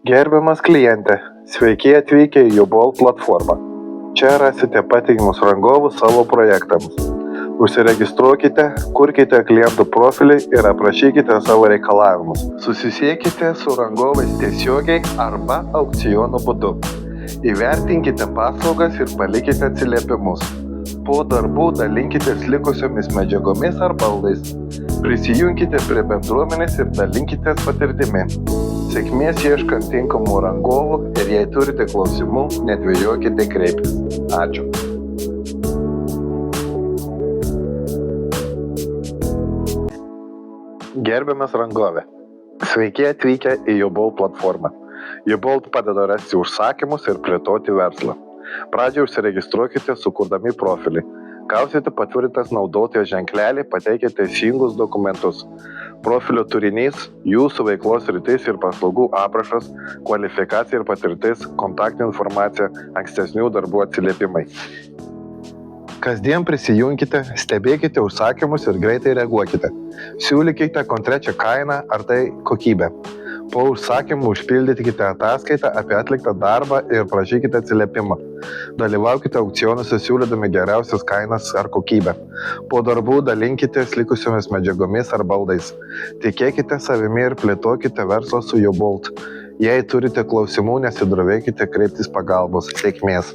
Gerbiamas kliente, sveiki atvykę į YouBolt platformą. Čia rasite patikimus rangovus savo projektams. Užsiregistruokite, kurkite klientų profilį ir aprašykite savo reikalavimus. Susisiekite su rangovais tiesiogiai arba aukciono būdu. Įvertinkite paslaugas ir palikite atsiliepimus. Po darbų dalinkitės likusiomis medžiagomis ar baldais. Prisijunkite prie bendruomenės ir dalinkitės patirtimi. Sėkmės ieškant tinkamų rangovų ir jei turite klausimų, nedvejokite kreiptis. Ačiū. Gerbiamas rangovė, sveiki atvykę į YouBolt platformą. YouBolt padeda rasti užsakymus ir plėtoti verslą. Pradžioje užsiregistruokite sukurdami profilį. Gausite patvirtintas naudotojo ženklelį, pateikite teisingus dokumentus. Profilio turinys, jūsų veiklos sritis ir paslaugų aprašas, kvalifikacija ir patirtis, kontaktinė informacija, ankstesnių darbų atsiliepimai. Kasdien prisijunkite, stebėkite užsakymus ir greitai reaguokite. Siūlykite konkrečią kainą ar tai kokybę. Po užsakymų užpildykite ataskaitą apie atliktą darbą ir prašykite atsiliepimą. Dalyvaukite aukcionuose siūlydami geriausias kainas ar kokybę. Po darbų dalinkitės likusiomis medžiagomis ar baldais. Tikėkite savimi ir plėtokite verslą su YouBolt. Jei turite klausimų, nesidrovėkite kreiptis pagalbos. Sėkmės.